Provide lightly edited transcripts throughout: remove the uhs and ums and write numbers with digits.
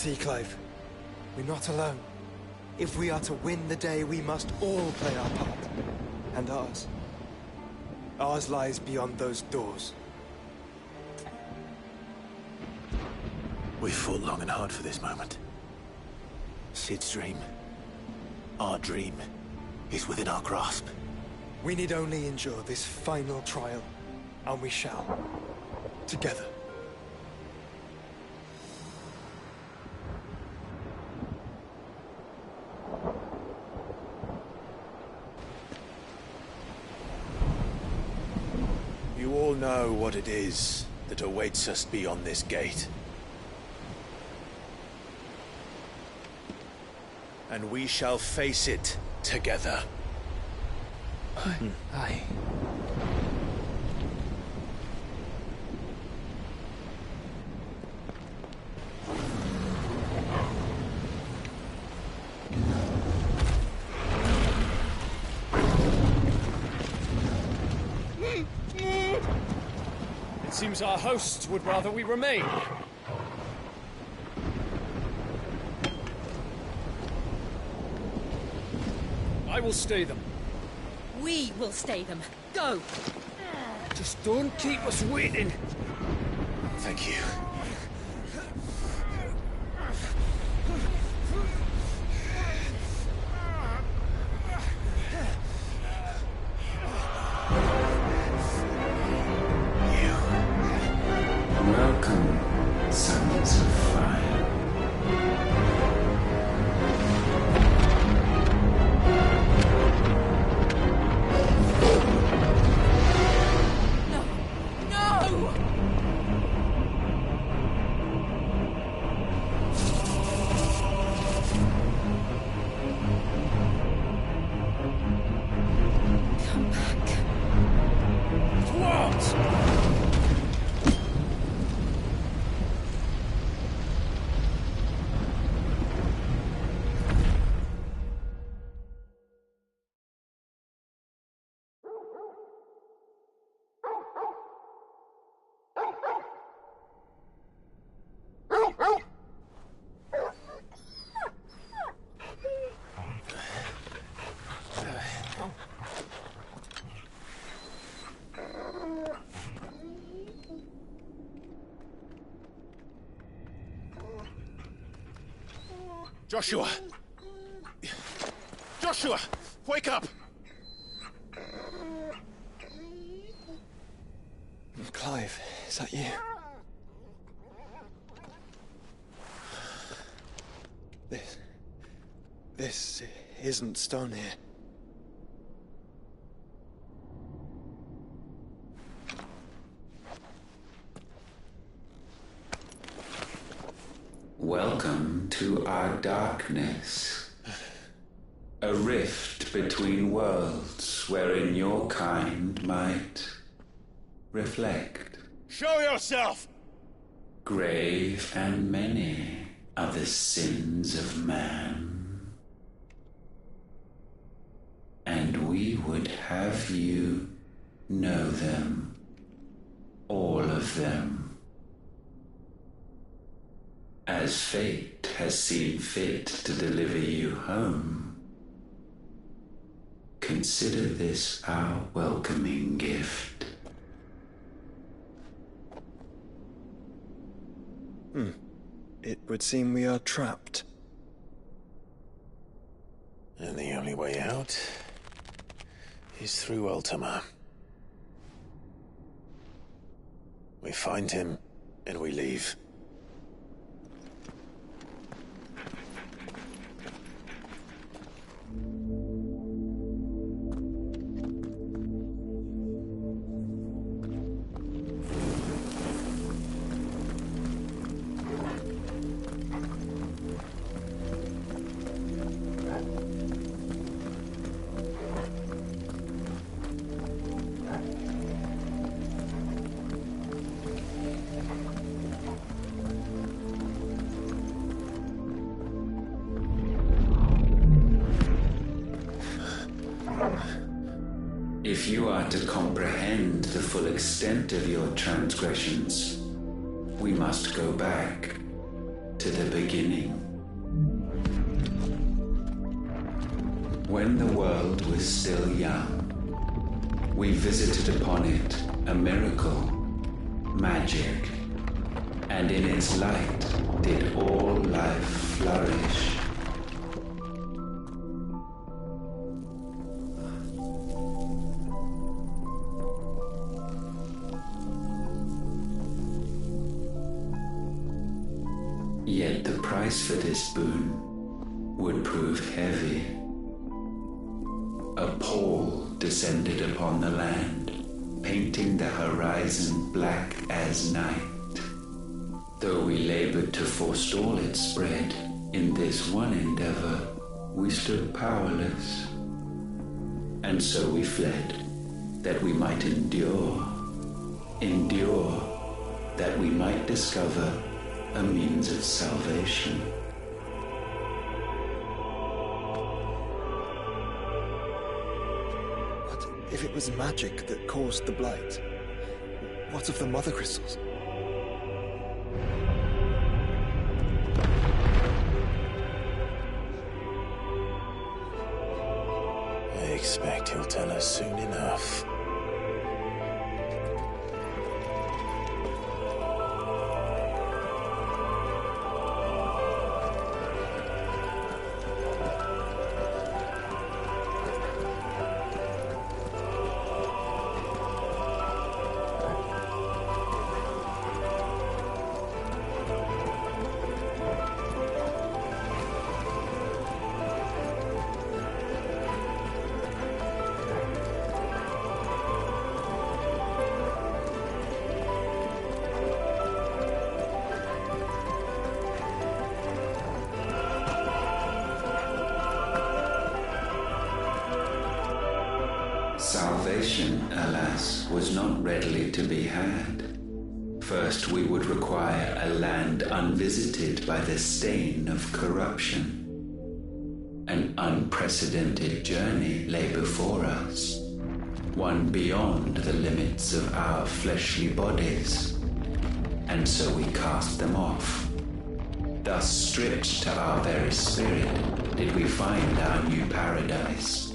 See, Clive, we're not alone. If we are to win the day, we must all play our part. And ours. Ours lies beyond those doors. We fought long and hard for this moment. Sid's dream, our dream, is within our grasp. We need only endure this final trial, and we shall. Together. You all know what it is that awaits us beyond this gate. And we shall face it together. Aye. It seems our hosts would rather we remain. I will stay them. We will stay them. Go! Just don't keep us waiting. Thank you. Welcome, sons of fire. No! No! Come back. What? Joshua! Joshua! Wake up! Clive, is that you? This isn't stone here. Welcome to our darkness. A rift between worlds wherein your kind might reflect. Show yourself! Grave and many are the sins of man. And we would have you know them, all of them. As fate has seen fit to deliver you home, consider this our welcoming gift. It would seem we are trapped. And the only way out is through Ultima. We find him, and we leave. If you are to comprehend the full extent of your transgressions, we must go back to to the beginning. When the world was still young, we visited upon it a miracle, magic, and in its light did all life flourish. Yet the price for this boon would prove heavy. A pall descended upon the land, painting the horizon black as night. Though we labored to forestall its spread, in this one endeavor we stood powerless. And so we fled, that we might endure, that we might discover a means of salvation. But if it was magic that caused the blight, what of the mother crystals? I expect he'll tell us soon enough. Salvation, alas, was not readily to be had. First, we would require a land unvisited by the stain of corruption. An unprecedented journey lay before us, one beyond the limits of our fleshly bodies. And so we cast them off. Thus, stripped to our very spirit, did we find our new paradise.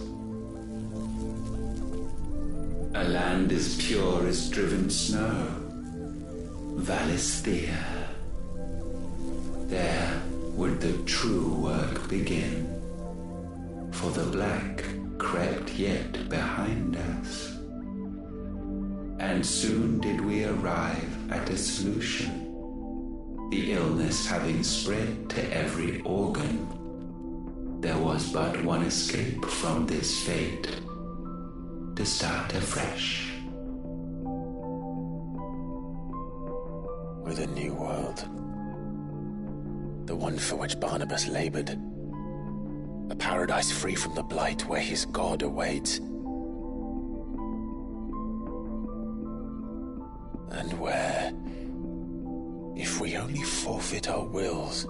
A land as pure as driven snow, Valisthea. There would the true work begin, for the black crept yet behind us. And soon did we arrive at a solution, the illness having spread to every organ. There was but one escape from this fate, to start afresh. With a new world. The one for which Barnabas labored. A paradise free from the blight where his God awaits. And where, if we only forfeit our wills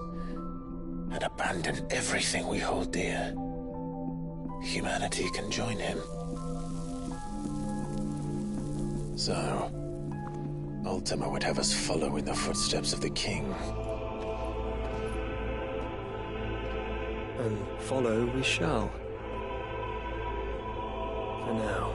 and abandon everything we hold dear, humanity can join him. So, Ultima would have us follow in the footsteps of the king. And follow we shall. For now.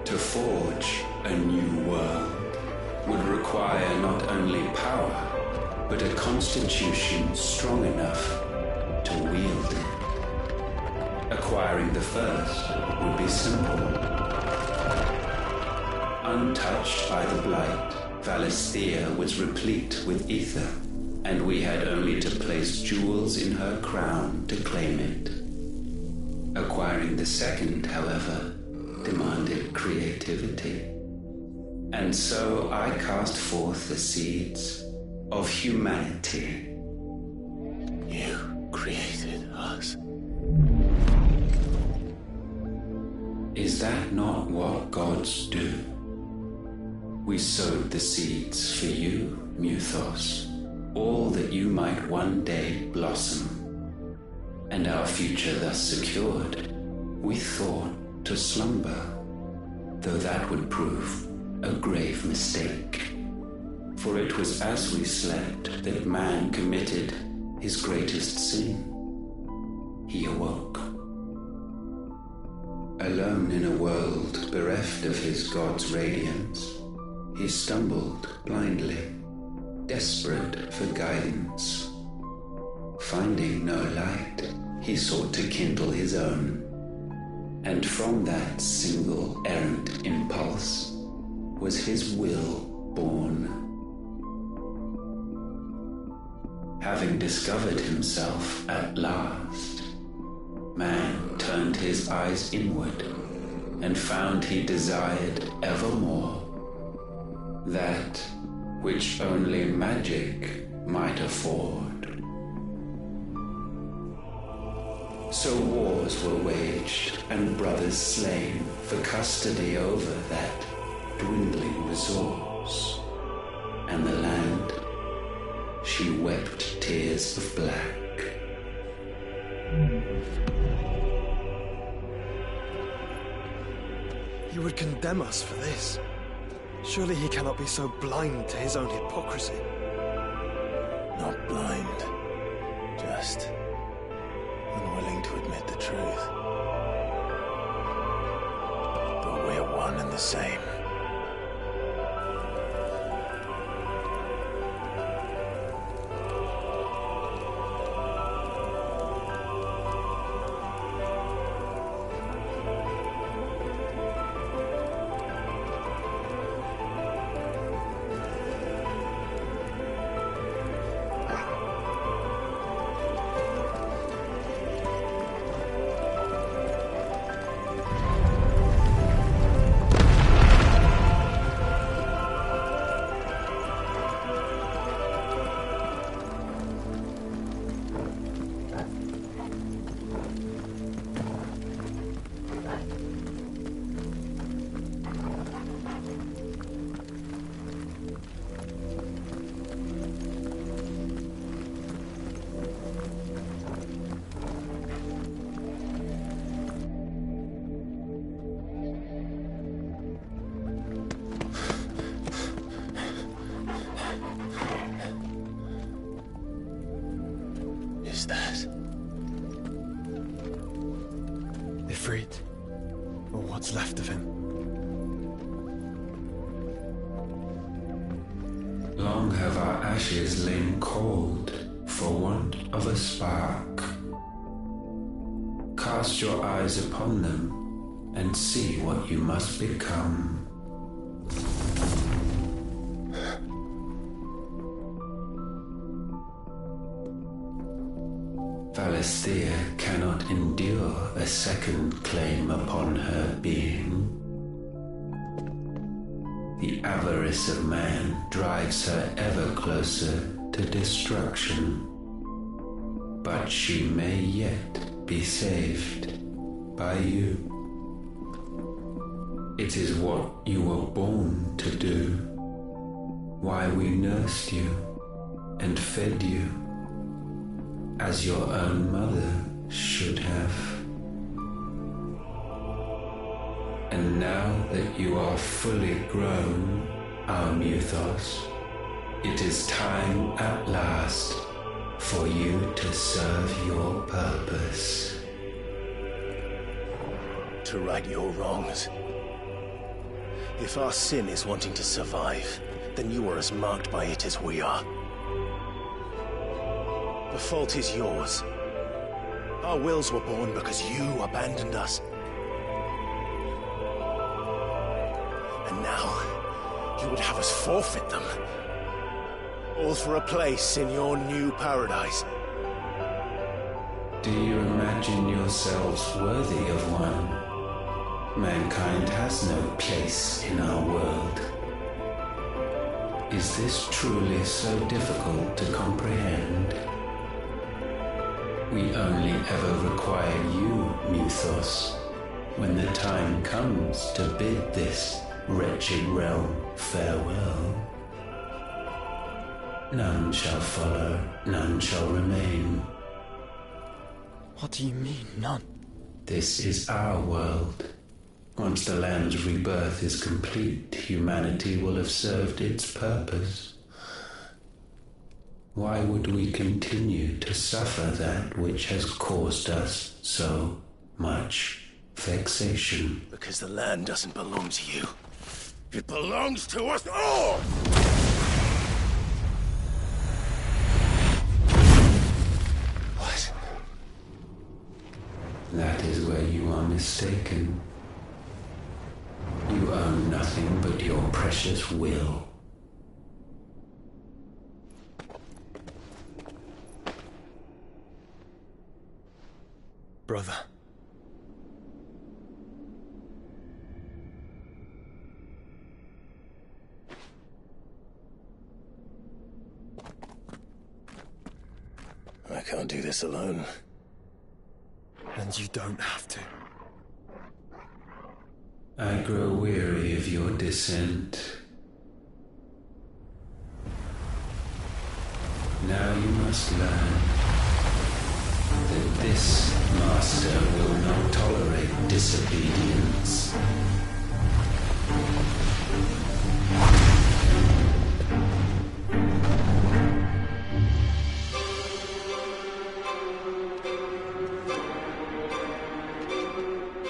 To forge a new world would require not only power, but a constitution strong enough to wield it. Acquiring the first would be simple. Untouched by the blight, Valisthea was replete with ether, and we had only to place jewels in her crown to claim it. Acquiring the second, however, demanded creativity. And so I cast forth the seeds of humanity. You created us. Is that not what gods do? We sowed the seeds for you, Muthos, all that you might one day blossom. And our future thus secured, we thought to slumber, though that would prove a grave mistake. For it was as we slept that man committed his greatest sin. He awoke. Alone in a world bereft of his god's radiance, he stumbled blindly, desperate for guidance. Finding no light, he sought to kindle his own, and from that single errant impulse was his will born. Having discovered himself at last, man turned his eyes inward and found he desired evermore that which only magic might afford. So wars were waged and brothers slain for custody over that dwindling resource, and the land, she wept tears of black. You would condemn us for this. Surely he cannot be so blind to his own hypocrisy. Not blind, just unwilling to admit the truth. But we're one and the same. Ifrit, or what's left of him. Long have our ashes lain cold for want of a spark. Cast your eyes upon them and see what you must become. Valisthea cannot endure a second claim upon her being. The avarice of man drives her ever closer to destruction, but she may yet be saved by you. It is what you were born to do, why we nursed you and fed you, as your own mother should have. And now that you are fully grown, our Muthos, it is time at last for you to serve your purpose. To right your wrongs. If our sin is wanting to survive, then you are as marked by it as we are. The fault is yours. Our wills were born because you abandoned us. And now, you would have us forfeit them. all for a place in your new paradise. Do you imagine yourselves worthy of one? Mankind has no place in our world. Is this truly so difficult to comprehend? We only ever require you, Mythos, when the time comes to bid this wretched realm farewell. None shall follow, none shall remain. What do you mean, none? This is our world. Once the land's rebirth is complete, humanity will have served its purpose. Why would we continue to suffer that which has caused us so much vexation? Because the land doesn't belong to you. It belongs to us all! What? That is where you are mistaken. You own nothing but your precious will. Brother. I can't do this alone. And you don't have to. I grow weary of your dissent. Now you must learn that this master will not tolerate disobedience.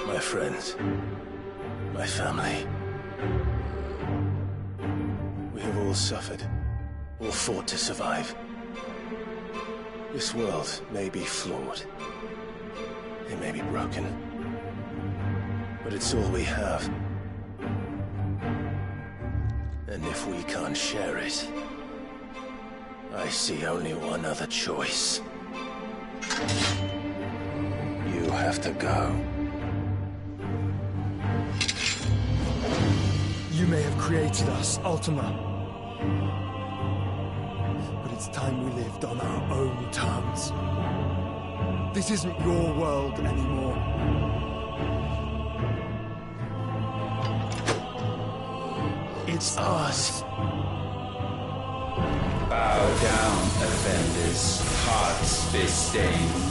My friends, my family. We have all suffered, all fought to survive. This world may be flawed. It may be broken. But it's all we have. And if we can't share it, I see only one other choice. You have to go. You may have created us, Ultima. But it's time we lived on our own terms. This isn't your world anymore. It's ours. Bow down, offenders, hearts be-stained.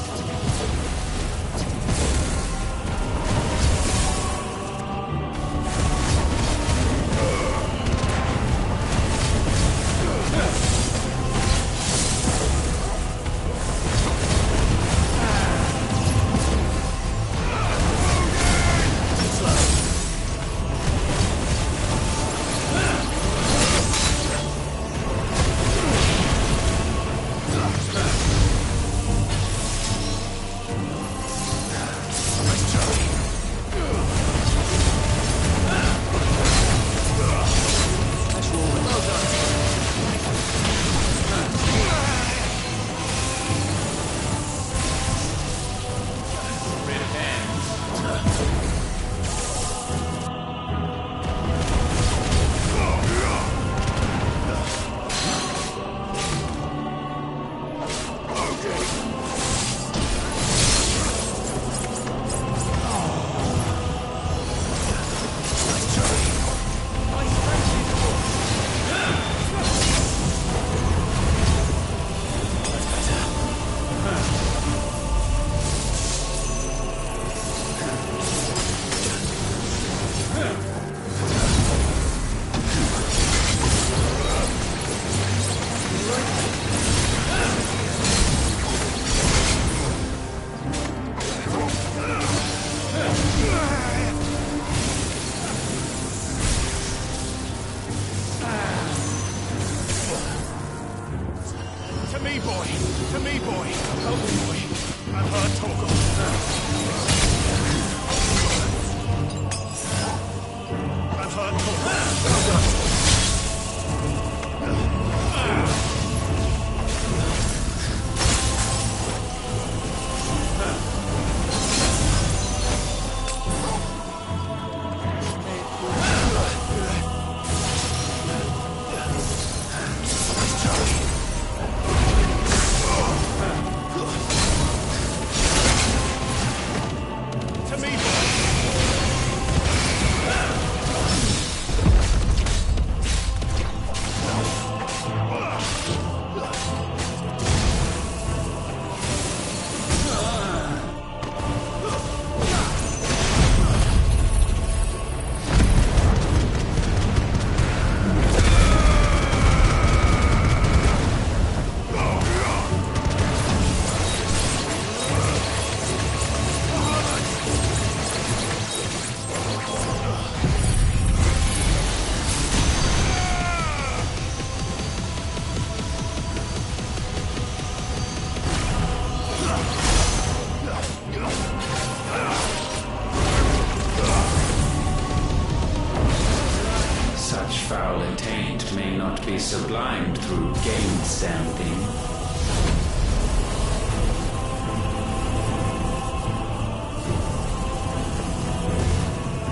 all attained may not be sublimed through game standing.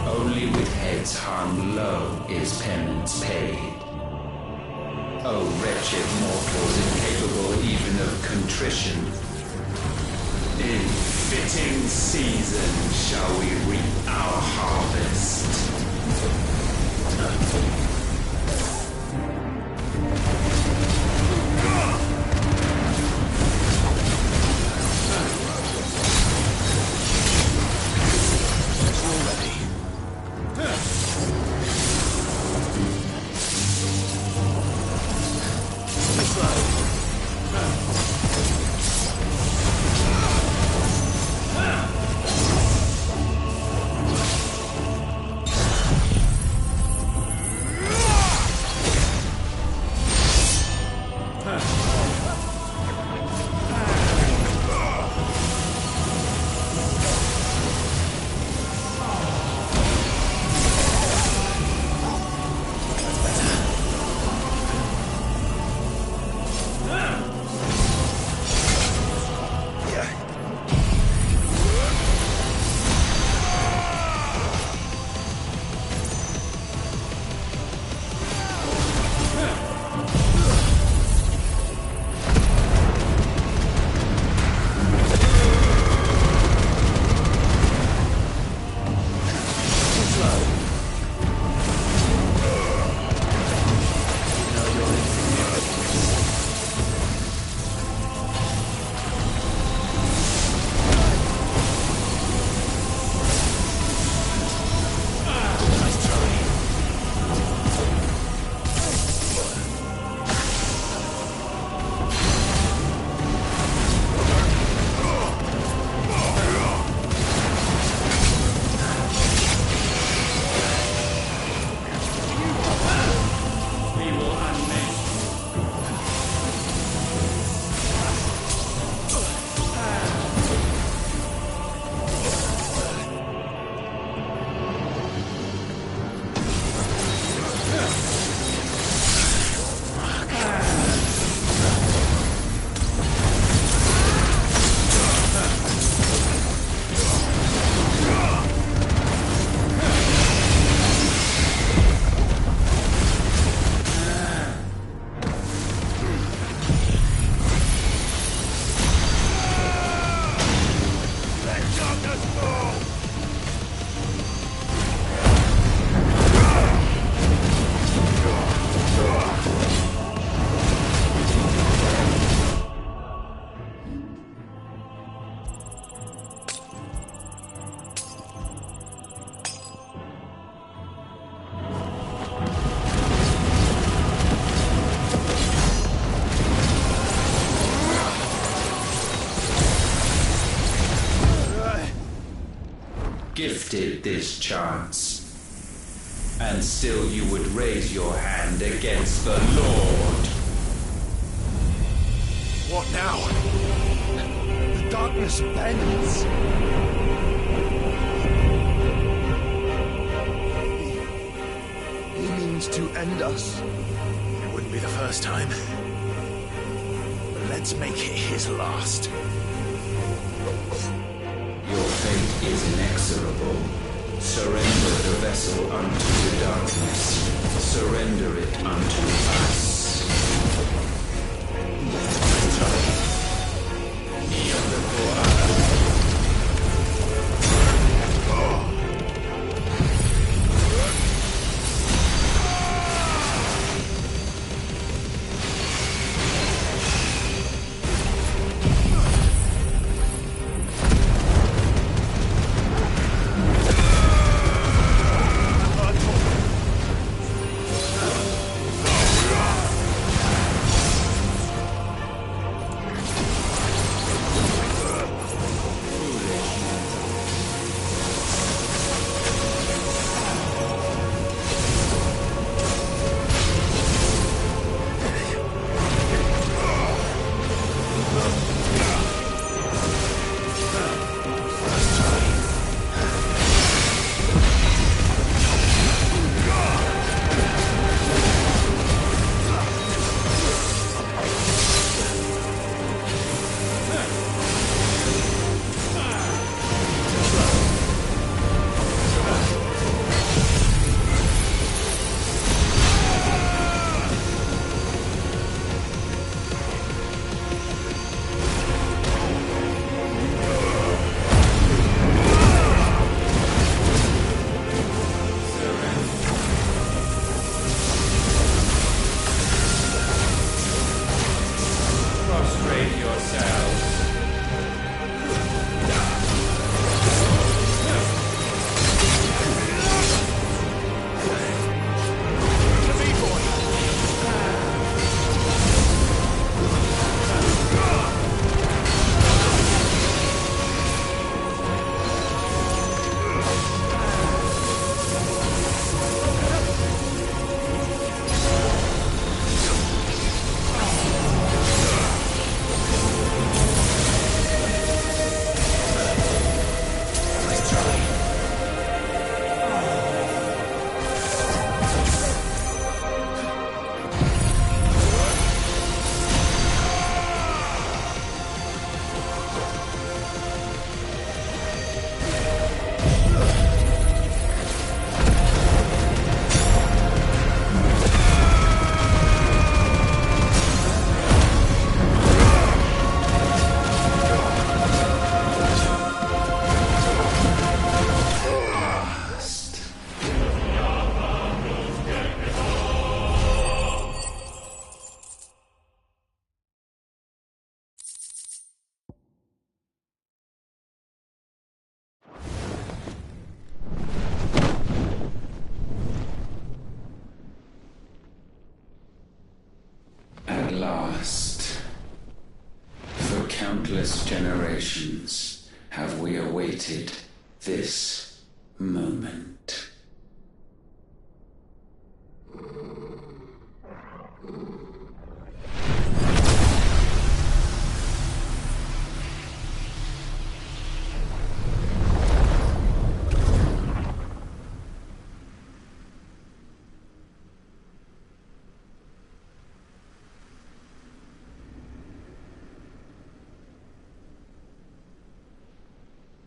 Only with heads hung low is penance paid. O wretched mortals incapable even of contrition, in fitting season shall we reap our harvest. Gifted this chance, and still you would raise your hand against the Lord. What now? The darkness bends. He means to end us. It wouldn't be the first time. But let's make it his last. Your fate is inexorable. Surrender the vessel unto the darkness. Surrender it unto us. generations have we awaited this moment.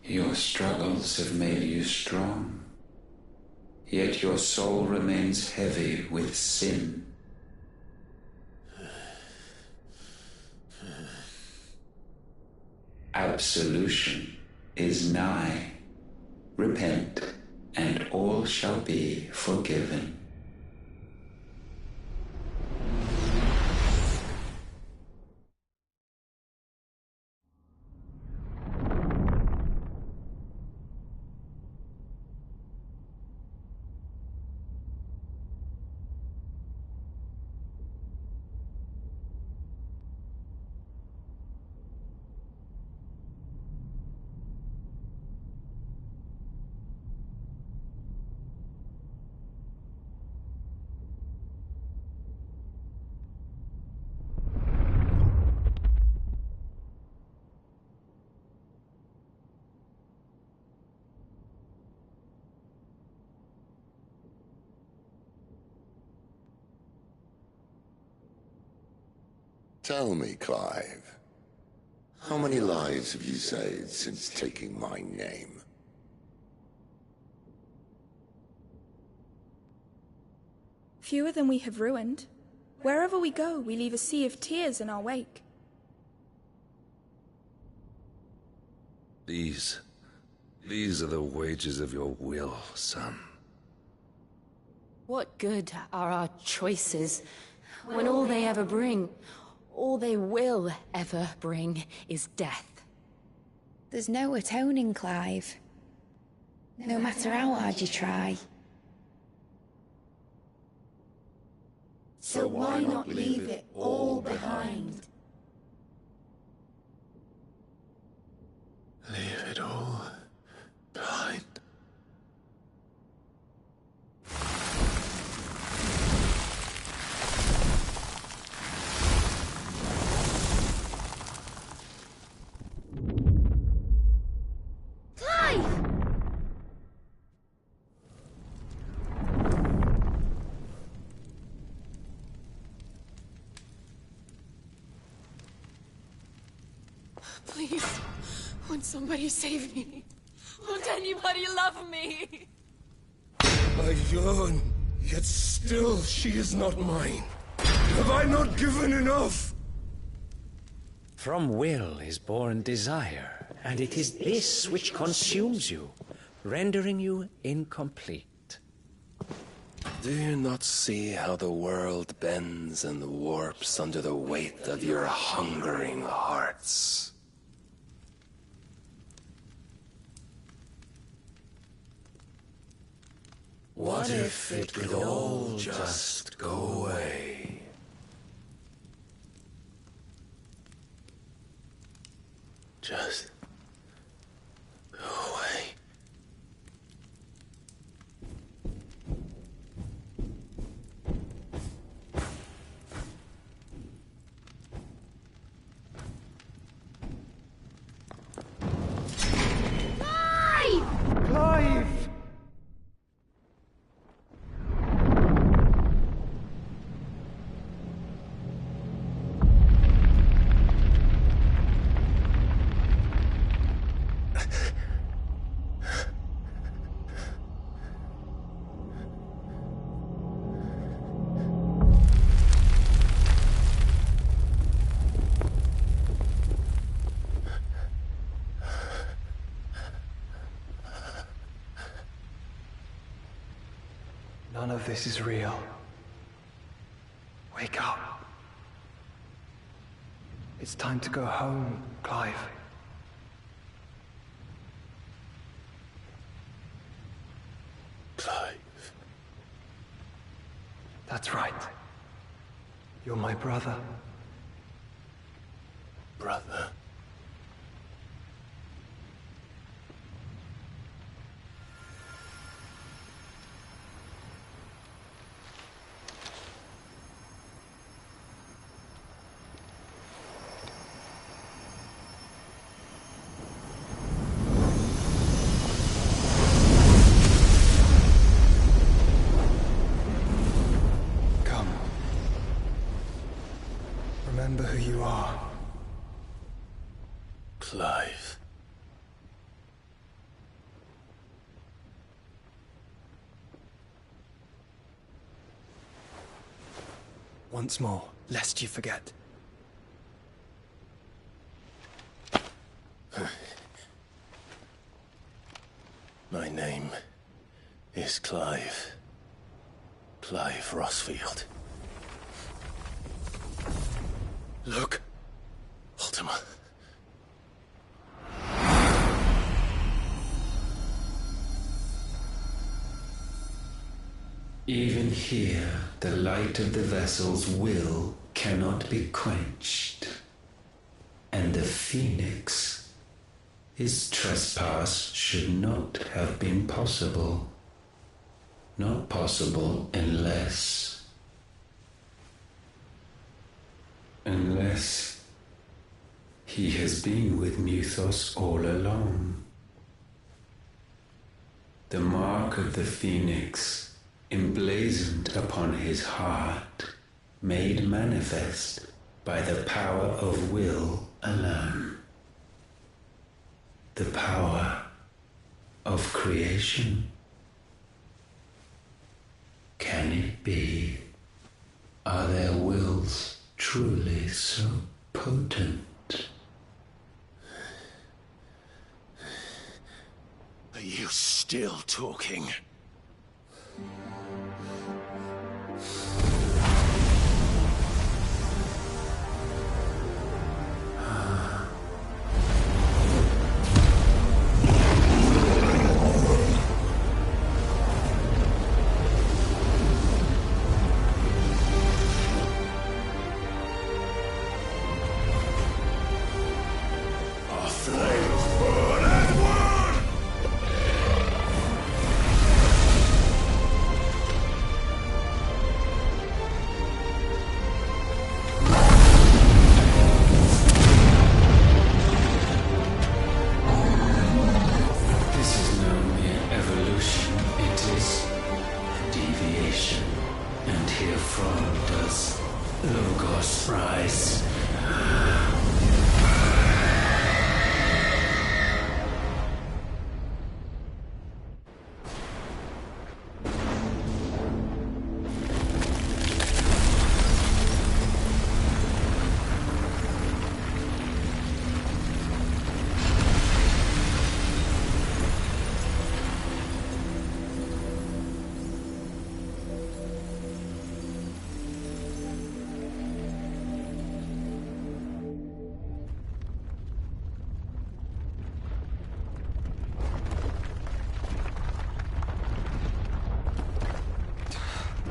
Your struggles have made you strong, yet your soul remains heavy with sin. Absolution is nigh. Repent, and all shall be forgiven. Tell me, Clive, how many lives have you saved since taking my name? Fewer than we have ruined. Wherever we go, we leave a sea of tears in our wake. These are the wages of your will, son. What good are our choices when all they ever bring, all they will ever bring, is death? There's no atoning, Clive. No matter how hard you try. So why not leave it all behind? Leave it all behind. Please, won't somebody save me? Won't anybody love me? I yearn, yet still she is not mine. Have I not given enough? From will is born desire, and it is this which consumes you, rendering you incomplete. Do you not see how the world bends and warps under the weight of your hungering hearts? What if it could all just go away? Just go away. Clive! None of this is real. Wake up. It's time to go home, Clive. Clive. That's right. You're my brother. Brother. once more, lest you forget. My name is Clive. Clive Rossfield. Look, Ultima. Even here, the light of the vessel's will cannot be quenched. And the Phoenix, his trespass should not have been possible. Not possible unless he has been with Muthos all along. The mark of the Phoenix, emblazoned upon his heart, made manifest by the power of will alone. The power of creation. Can it be? Are their wills truly so potent? Are you still talking?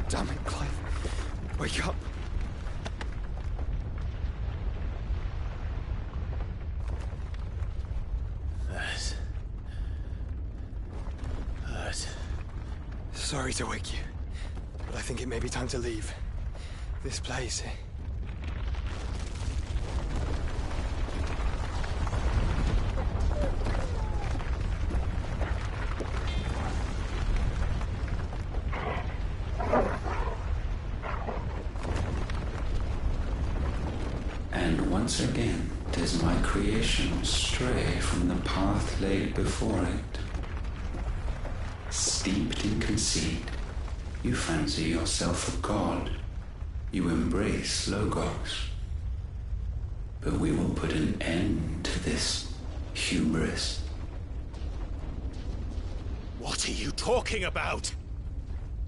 Damn it, Clive. Wake up. That hurt. Sorry to wake you, but I think it may be time to leave. This place. Once again does my creation stray from the path laid before it. Steeped in conceit, you fancy yourself a god. You embrace Logos. But we will put an end to this hubris. What are you talking about?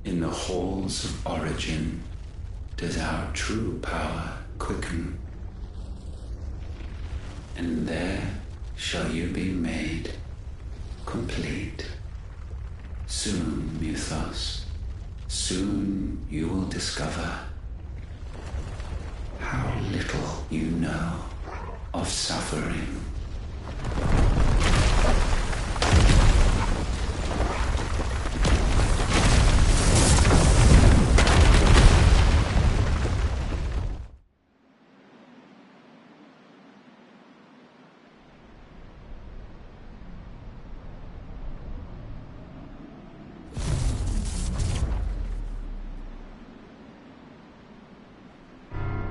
In the halls of origin does our true power quicken. And there shall you be made complete. Soon, Muthos, soon you will discover how little you know of suffering.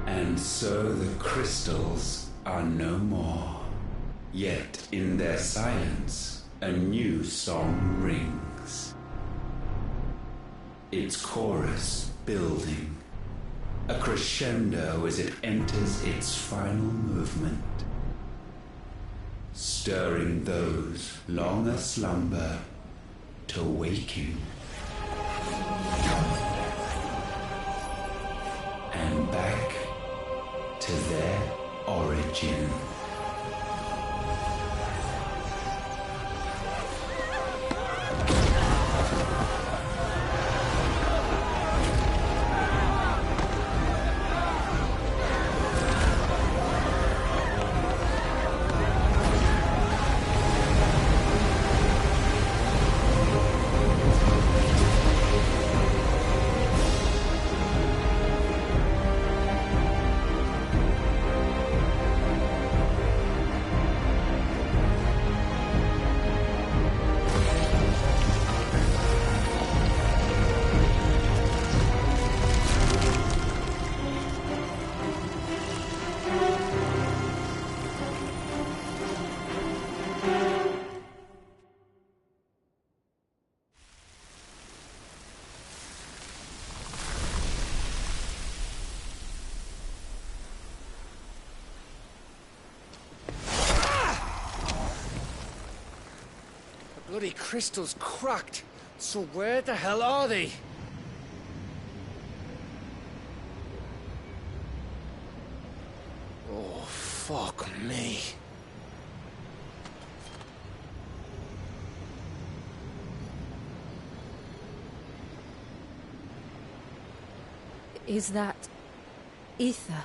And so the crystals are no more. Yet in their silence, a new song rings. Its chorus building, a crescendo as it enters its final movement, stirring those long aslumber to waking and back to their origin. Bloody crystal's cracked. So where the hell are they? Oh, fuck me. Is that ether?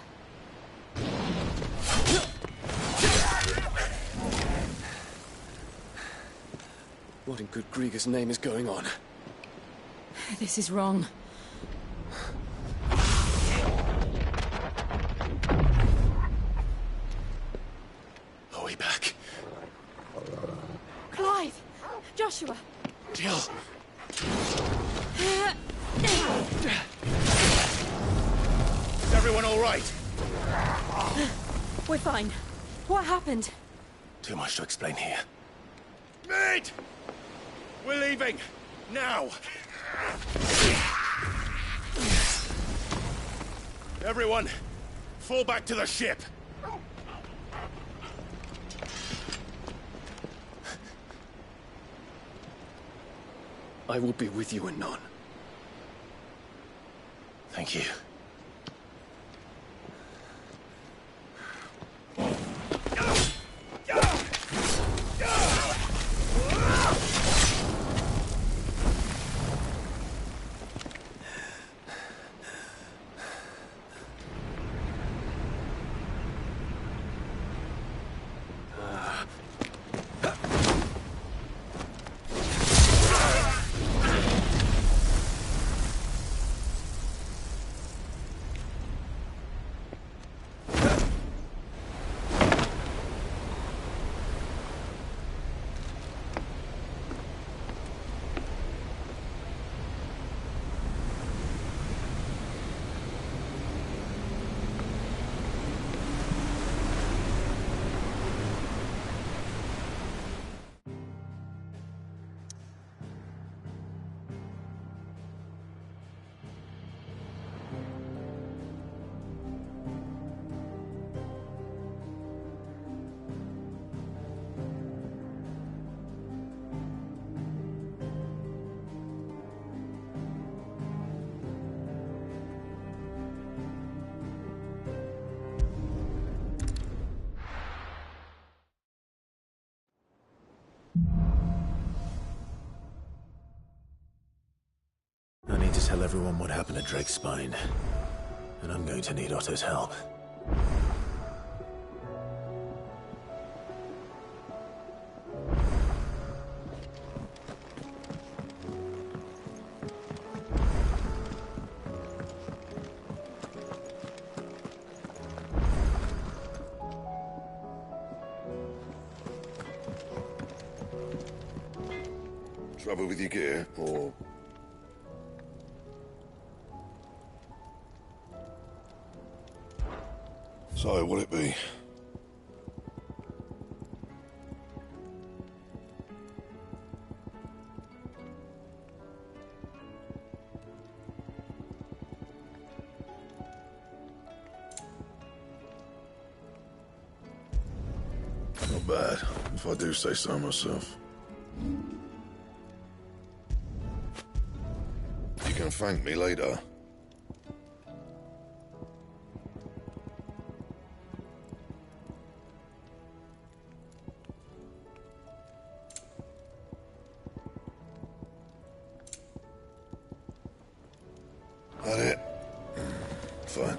What in good Grieger's name is going on? This is wrong. Are we back? Clive! Joshua! Jill! Is everyone all right? We're fine. What happened? Too much to explain here. Mate! We're leaving! Now! Everyone, fall back to the ship! I will be with you anon. Thank you. I need to tell everyone what happened at Drake's Spine. And I'm going to need Otto's help. Trouble with your gear, or... So, what'll it be? not bad, if I do say so myself. You can thank me later. That it? Fine.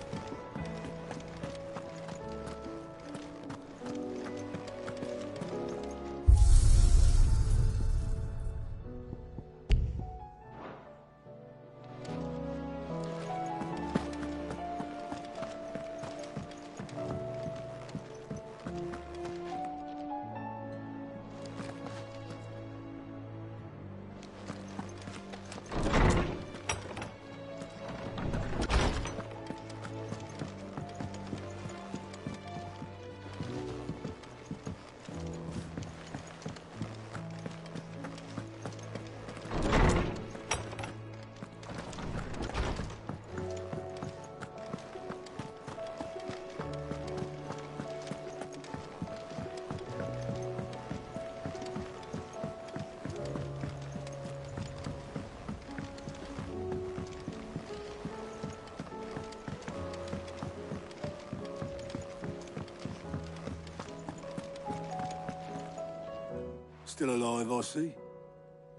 Still alive, I see.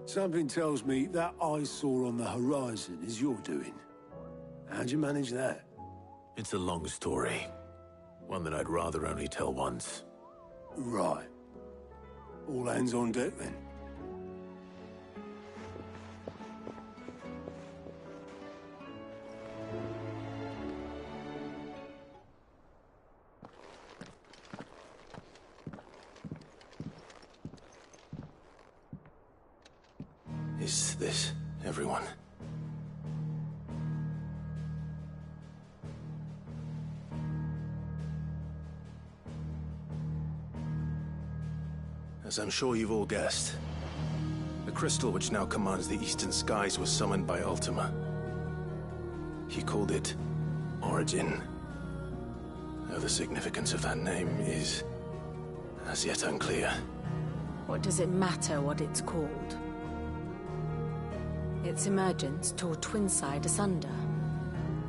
Something tells me that eyesore on the horizon is your doing. How'd you manage that? It's a long story. One that I'd rather only tell once. Right. All hands on deck, then. Is this everyone? As I'm sure you've all guessed, the crystal which now commands the eastern skies was summoned by Ultima. He called it Origin. Though the significance of that name is as yet unclear. What does it matter what it's called? Its emergence tore Twinside asunder,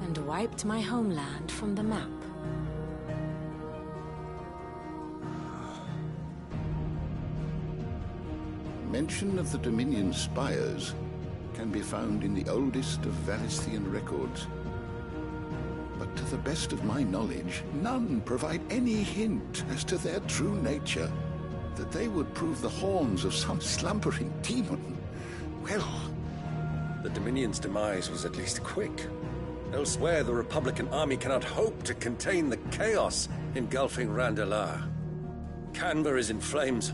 and wiped my homeland from the map. Mention of the Dominion spires can be found in the oldest of Valisthian records. But to the best of my knowledge, none provide any hint as to their true nature. That they would prove the horns of some slumbering demon. Well... The Dominion's demise was at least quick. Elsewhere, the Republican army cannot hope to contain the chaos engulfing Randalar. Canberra is in flames,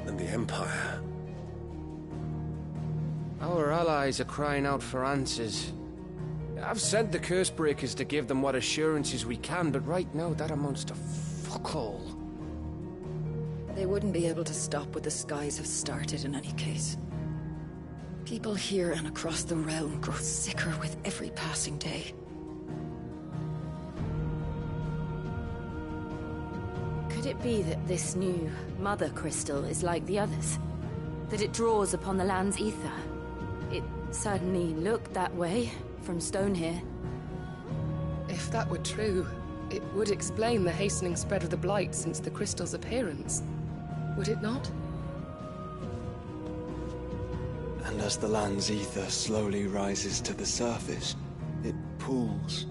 and the Empire. Our allies are crying out for answers. I've sent the Cursebreakers to give them what assurances we can, but right now that amounts to fuck all. They wouldn't be able to stop what the skies have started in any case. People here and across the realm grow sicker with every passing day. Could it be that this new Mother Crystal is like the others? That it draws upon the land's ether? It certainly looked that way from stone here. If that were true, it would explain the hastening spread of the Blight since the crystal's appearance. Would it not? And as the land's ether slowly rises to the surface, it pools,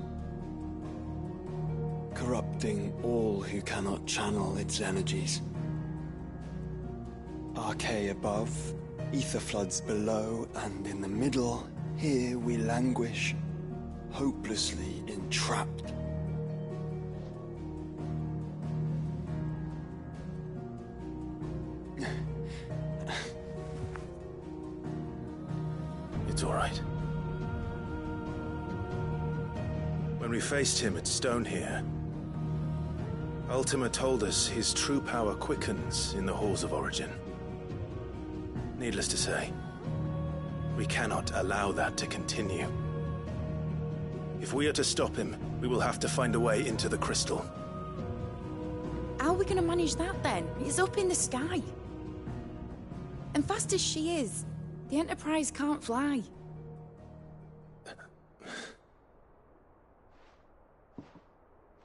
corrupting all who cannot channel its energies. Archay above, ether floods below, and in the middle, here we languish, hopelessly entrapped. It's all right. When we faced him at Stone here, Ultima told us his true power quickens in the halls of Origin. Needless to say, we cannot allow that to continue. If we are to stop him, we will have to find a way into the crystal. How are we gonna manage that then? It's up in the sky. And fast as she is, the Enterprise can't fly.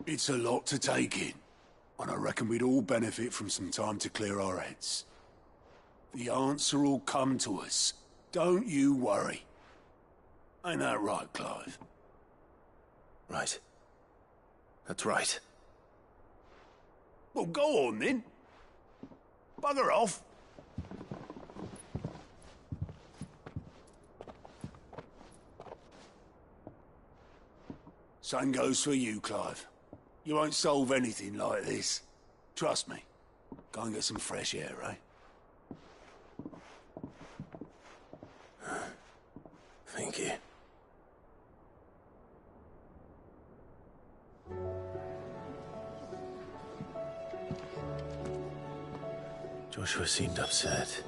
It's a lot to take in, and I reckon we'd all benefit from some time to clear our heads. The answer will come to us. Don't you worry. Ain't that right, Clive? Right. That's right. Well, go on then. Bugger off. Same goes for you, Clive. You won't solve anything like this. Trust me. Go and get some fresh air, eh? Thank you. Joshua seemed upset.